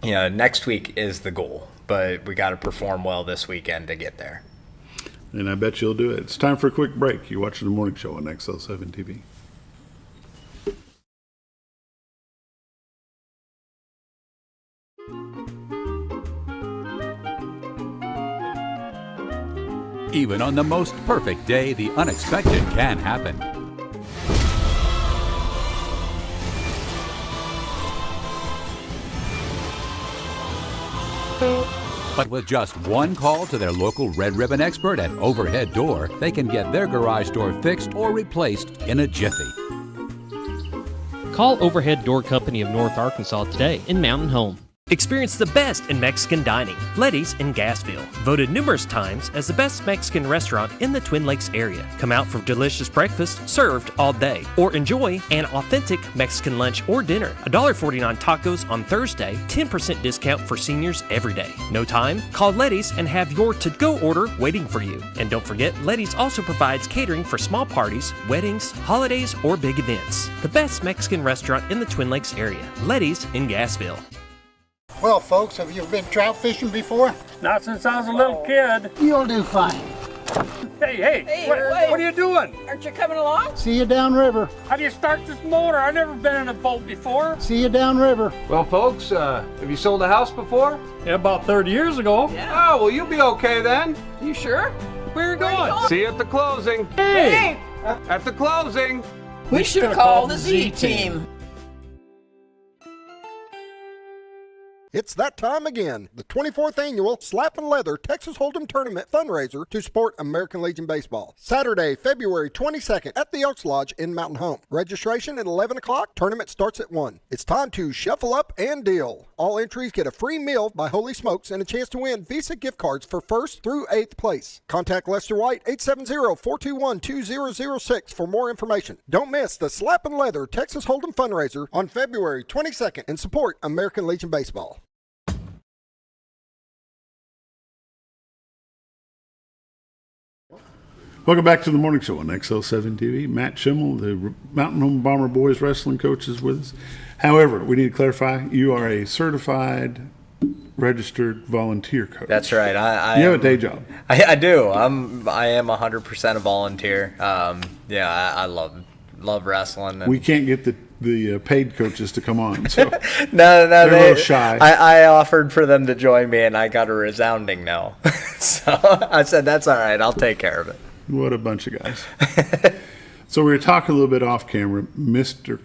next week is the goal. but we got to perform well this weekend to get there. And I bet you'll do it. It's time for a quick break. You're watching the morning show on XL7-TV. Even on the most perfect day, the unexpected can happen. But with just one call to their local Red Ribbon expert at Overhead Door, they can get their garage door fixed or replaced in a jiffy. Call Overhead Door Company of North Arkansas today in Mountain Home. Experience the best in Mexican dining. Letty's in Gassville, voted numerous times as the best Mexican restaurant in the Twin Lakes area. Come out for delicious breakfast served all day, or enjoy an authentic Mexican lunch or dinner. $1.49 tacos on Thursday, 10% discount for seniors every day. No time? Call Letty's and have your to-go order waiting for you. And don't forget, Letty's also provides catering for small parties, weddings, holidays, or big events. The best Mexican restaurant in the Twin Lakes area. Letty's in Gassville. Well, folks, have you been trout fishing before? Not since I was a little kid. You'll do fine. Hey, what are you doing? Aren't you coming along? See you downriver. How do you start this motor? I've never been in a boat before. See you downriver. Well, folks, have you sold a house before? Yeah, about 30 years ago. Yeah. Oh, well, you'll be okay then. You sure? Where are you going? See you at the closing. Hey! At the closing. We should call the Z-Team. It's that time again. The 24th annual Slap and Leather Texas Hold'em Tournament fundraiser to support American Legion Baseball. Saturday, February 22nd at the Elks Lodge in Mountain Home. Registration at 11 o'clock. Tournament starts at 1. It's time to shuffle up and deal. All entries get a free meal by Holy Smokes and a chance to win Visa gift cards for 1st through 8th place. Contact Lester White 870-421-2006 for more information. Don't miss the Slap and Leather Texas Hold'em fundraiser on February 22nd and support American Legion Baseball. Welcome back to the morning show on XL7-TV. Matt Shimmel, the Mountain Home Bomber Boys wrestling coach, is with us. However, we need to clarify, you are a certified, registered volunteer coach. That's right. You have a day job. I do. I am 100% a volunteer. I love wrestling. And We can't get the paid coaches to come on. So no, they're a little shy. I offered for them to join me, and I got a resounding no. So I said, that's all right. I'll take care of it. What a bunch of guys. So we were talking a little bit off camera. Mr.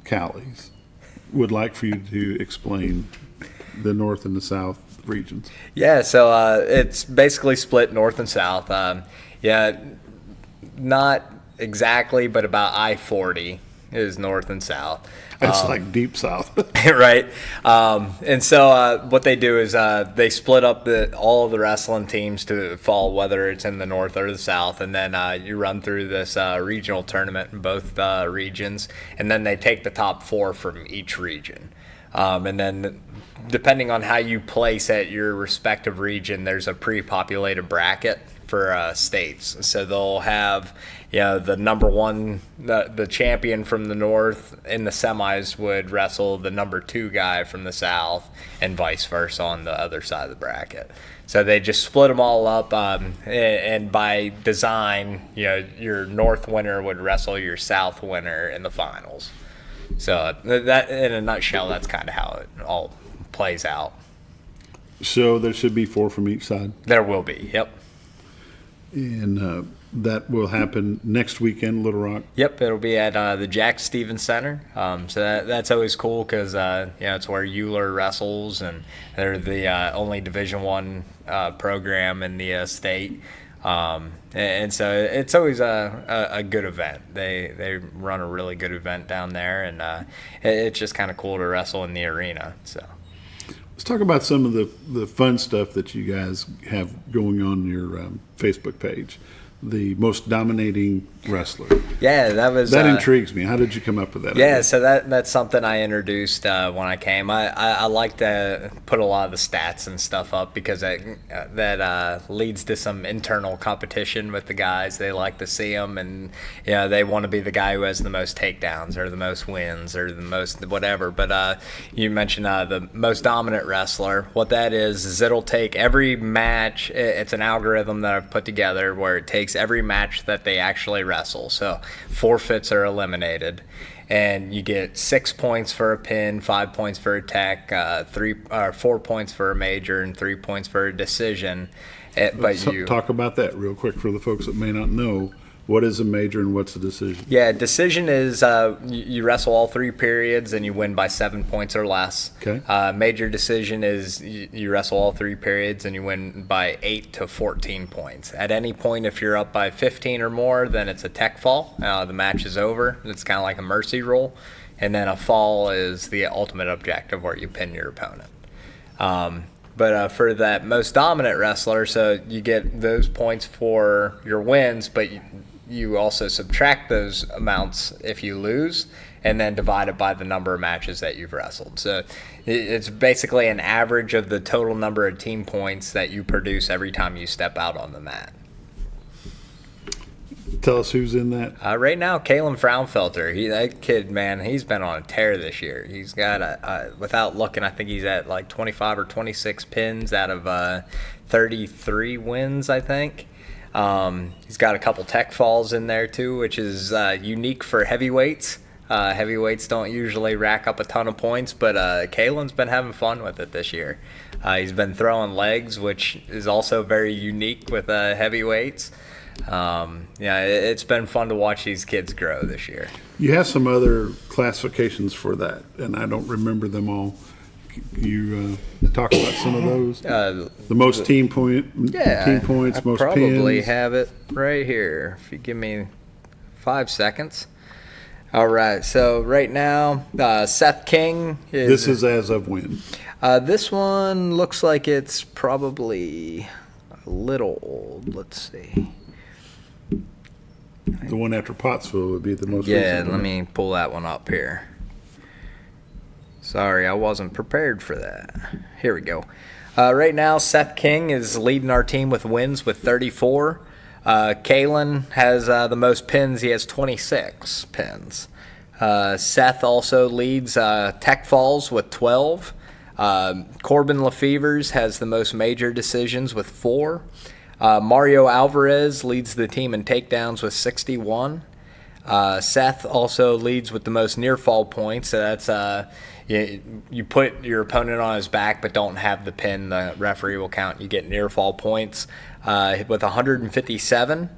Callies would like for you to explain the north and the south regions. Yeah, so it's basically split north and south. Not exactly, but about I-40 is north and south. That's like deep south. Right. And so what they do is they split up all of the wrestling teams to fall, whether it's in the north or the south, and then you run through this regional tournament in both regions, and then they take the top 4 from each region. And then depending on how you place at your respective region, there's a pre-populated bracket for states. So they'll have the number one, the champion from the north in the semis would wrestle the number 2 guy from the south, and vice versa on the other side of the bracket. So they just split them all up, and by design, your north winner would wrestle your south winner in the finals. So that, in a nutshell, that's kind of how it all plays out. So there should be 4 from each side? There will be, yep. And that will happen next weekend, Little Rock? Yep, it'll be at the Jack Stevens Center. So that's always cool because it's where Euler wrestles, and they're the only Division I program in the state. And so it's always a good event. They run a really good event down there, and it's just kind of cool to wrestle in the arena. So let's talk about some of the fun stuff that you guys have going on your Facebook page. the most dominating wrestler. Yeah, that intrigues me. How did you come up with that? Yeah, idea? so that's something I introduced when I came. I like to put a lot of the stats and stuff up because that leads to some internal competition with the guys. They like to see them, and they want to be the guy who has the most takedowns or the most wins or the most whatever. But you mentioned the most dominant wrestler. What that is it'll take every match. It's an algorithm that I've put together where it takes every match that they actually wrestle. So forfeits are eliminated, and you get 6 points for a pin, 5 points for a tech, 4 points for a major, and 3 points for a decision. Talk about that real quick for the folks that may not know. What is a major and what's a decision? Yeah, decision is you wrestle all 3 periods and you win by 7 points or less. Okay. Major decision is you wrestle all 3 periods and you win by 8 to 14 points. At any point, if you're up by 15 or more, then it's a tech fall. The match is over. It's kind of like a mercy roll. And then a fall is the ultimate objective where you pin your opponent. But for that most dominant wrestler, so you get those points for your wins, but you also subtract those amounts if you lose, and then divide it by the number of matches that you've wrestled. So it's basically an average of the total number of team points that you produce every time you step out on the mat. Tell us who's in that. Right now, Kalen Fraunfelter. That kid, man, he's been on a tear this year. He's got, without looking, I think he's at like 25 or 26 pins out of 33 wins, I think. He's got a couple tech falls in there, too, which is unique for heavyweights. Heavyweights don't usually rack up a ton of points, but Kalen's been having fun with it this year. He's been throwing legs, which is also very unique with heavyweights. It's been fun to watch these kids grow this year. You have some other classifications for that, and I don't remember them all. You talk about some of those. The most team points, most probably pins. Have it right here. If you give me 5 seconds. All right. So right now, Seth King is. This is as of when? This one looks like it's probably a little old. Let's see. The one after Pottsville would be the most recent. Yeah, let me pull that one up here. Sorry, I wasn't prepared for that. Here we go. Right now, Seth King is leading our team with wins with 34. Kalen has the most pins. He has 26 pins. Seth also leads tech falls with 12. Corbin Lefevers has the most major decisions with 4. Mario Alvarez leads the team in takedowns with 61. Seth also leads with the most near fall points. So that's you put your opponent on his back but don't have the pin. The referee will count. You get near fall points with 157.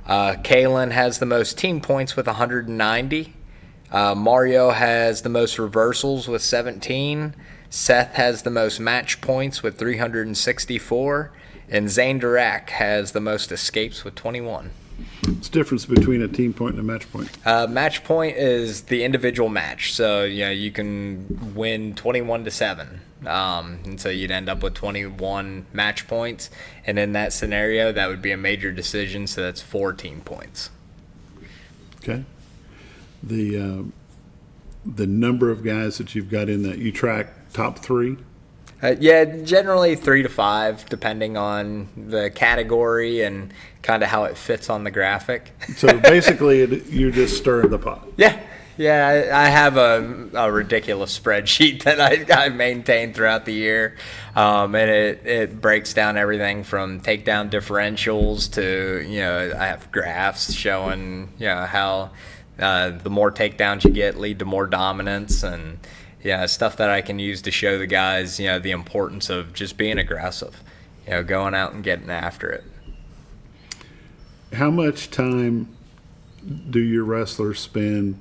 Kalen has the most team points with 190. Mario has the most reversals with 17. Seth has the most match points with 364. And Zane Dirac has the most escapes with 21. What's the difference between a team point and a match point? Match point is the individual match. So, you can win 21-7. And so you'd end up with 21 match points. And in that scenario, that would be a major decision. So that's 4 team points. Okay. The number of guys that you've got in that, you track top 3? Generally 3 to 5, depending on the category and kind of how it fits on the graphic. So basically, you're just stirring the pot. Yeah, I have a ridiculous spreadsheet that I maintain throughout the year, and it breaks down everything from takedown differentials to I have graphs showing how the more takedowns you get lead to more dominance and. Yeah, stuff that I can use to show the guys, the importance of just being aggressive, going out and getting after it. How much time do your wrestlers spend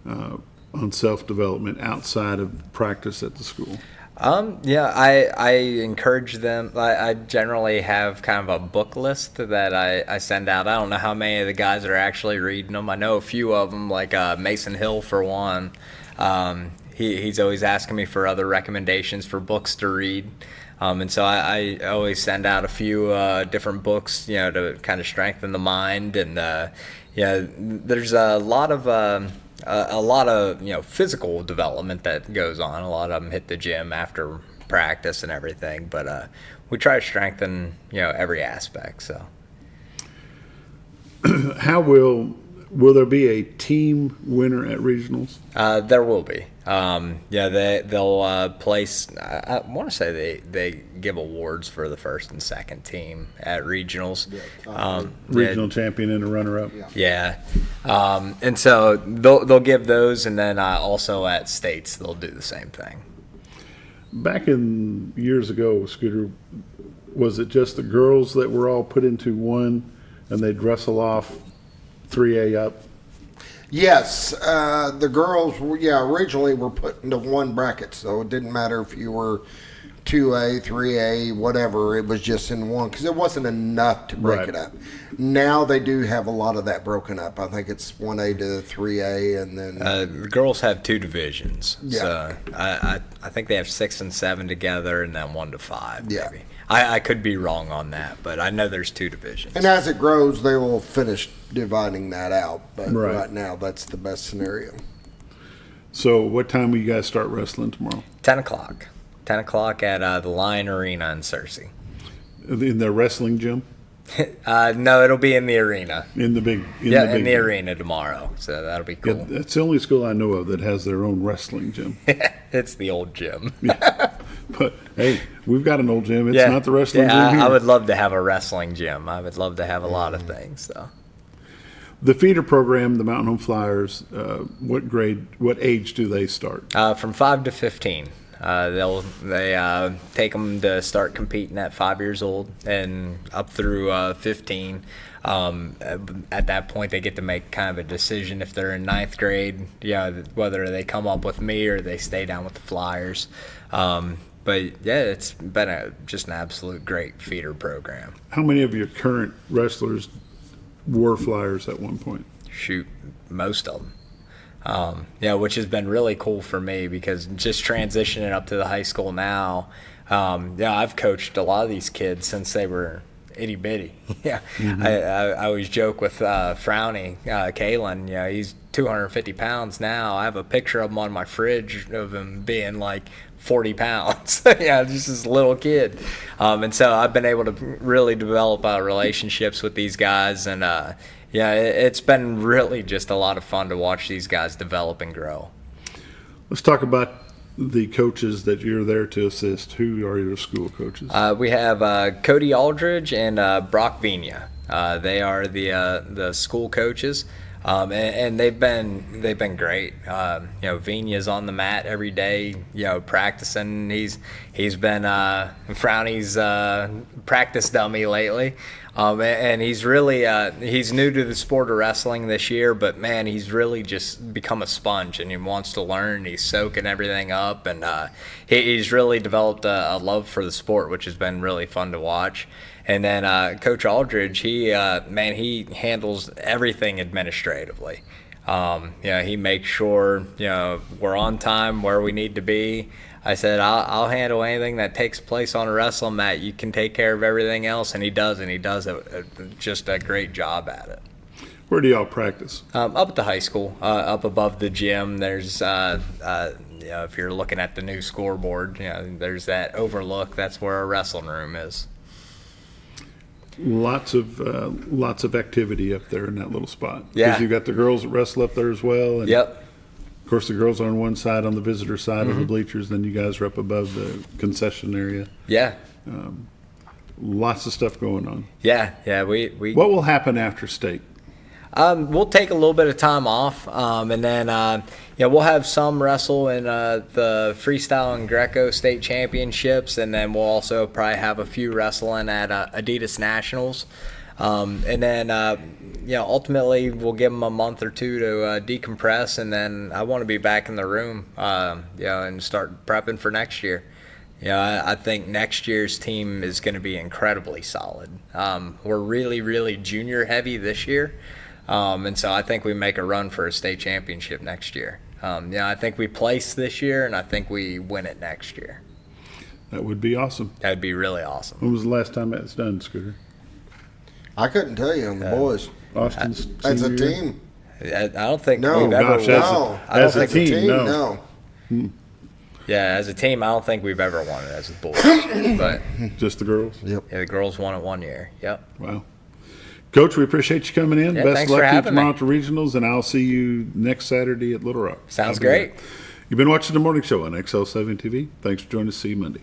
on self-development outside of practice at the school? I encourage them. I generally have kind of a book list that I send out. I don't know how many of the guys are actually reading them. I know a few of them, like Mason Hill for one. he's always asking me for other recommendations for books to read. And so I always send out a few different books, to kind of strengthen the mind. And there's a lot of physical development that goes on. A lot of them hit the gym after practice and everything, but we try to strengthen every aspect. So, how will there be a team winner at regionals? There will be. They'll place. I want to say they give awards for the first and second team at regionals. Regional champion and a runner-up. Yeah, and so they'll give those, and then also at states they'll do the same thing. Back in years ago, Scooter, was it just the girls that were all put into one, and they'd wrestle off 3A up? Yes, the girls originally were put into one bracket, so it didn't matter if you were 2A, 3A, whatever. It was just in one because it wasn't enough to break it up. Now they do have a lot of that broken up. I think it's 1A to 3A, and then the girls have two divisions. Yeah. So I think they have 6 and 7 together, and then 1 to 5. Yeah. Maybe. I could be wrong on that, but I know there's two divisions. And as it grows, they will finish dividing that out. But Right. right now, that's the best scenario. So what time will you guys start wrestling tomorrow? 10 o'clock. 10 o'clock at the Lion Arena in Searcy. In the wrestling gym? No, it'll be in the arena. In the big arena tomorrow. So that'll be cool. Yeah, that's the only school I know of that has their own wrestling gym. It's the old gym. But hey, we've got an old gym. It's not the wrestling gym here. I would love to have a wrestling gym. I would love to have a lot of things. So the feeder program, the Mountain Home Flyers, what age do they start? From 5 to 15. They take them to start competing at 5 years old and up through 15. At that point, they get to make kind of a decision if they're in 9th grade, whether they come up with me or they stay down with the Flyers. But yeah, it's been just an absolute great feeder program. How many of your current wrestlers were Flyers at one point? Shoot, most of them. Which has been really cool for me because just transitioning up to the high school now, I've coached a lot of these kids since they were itty bitty. Mm-hmm. I always joke with Frowny, Kalen, he's 250 pounds now. I have a picture of him on my fridge of him being like 40 pounds. Just this little kid. And so I've been able to really develop relationships with these guys, and it's been really just a lot of fun to watch these guys develop and grow. Let's talk about the coaches that you're there to assist. Who are your school coaches? We have Cody Aldridge and Brock Vina. They are the school coaches. And they've been great. Vina's on the mat every day, practicing. He's been Frowny's practice dummy lately. And he's really he's new to the sport of wrestling this year, but man, he's really just become a sponge, and he wants to learn. He's soaking everything up, and he's really developed a love for the sport, which has been really fun to watch. And then Coach Aldridge, he handles everything administratively. He makes sure we're on time where we need to be. I said, I'll handle anything that takes place on a wrestling mat. You can take care of everything else, and he does just a great job at it. Where do y'all practice? Up at the high school, up above the gym. There's, if you're looking at the new scoreboard, there's that overlook. That's where our wrestling room is. Lots of activity up there in that little spot. Yeah. Because you've got the girls that wrestle up there as well. And yep. Of course, the girls are on one side, on the visitor side of the bleachers. Then you guys are up above the concession area. Yeah. Lots of stuff going on. Yeah. We What will happen after state? We'll take a little bit of time off, and then we'll have some wrestle in the freestyle and Greco state championships, and then we'll also probably have a few wrestling at Adidas Nationals, and then ultimately we'll give them a month or two to decompress, and then I want to be back in the room, and start prepping for next year. I think next year's team is going to be incredibly solid. We're really, really junior heavy this year. And so I think we make a run for a state championship next year. I think we place this year, and I think we win it next year. That would be awesome. That would be really awesome. When was the last time that was done, Scooter? I couldn't tell you on the boys. Austin's As a senior year? team. I don't think No. we've ever Gosh, won. as a team, no. Yeah, as a team, I don't think we've ever won it as a boys. But Just the girls? Yep. yeah, the girls won it one year. Yep. Wow. Coach, we appreciate you coming in. Yeah, Best thanks luck for to you having me. tomorrow at the regionals, and I'll see you next Saturday at Little Rock. Sounds I'll be there. great. You've been watching The Morning Show on XL7-TV. Thanks for joining us. See you Monday.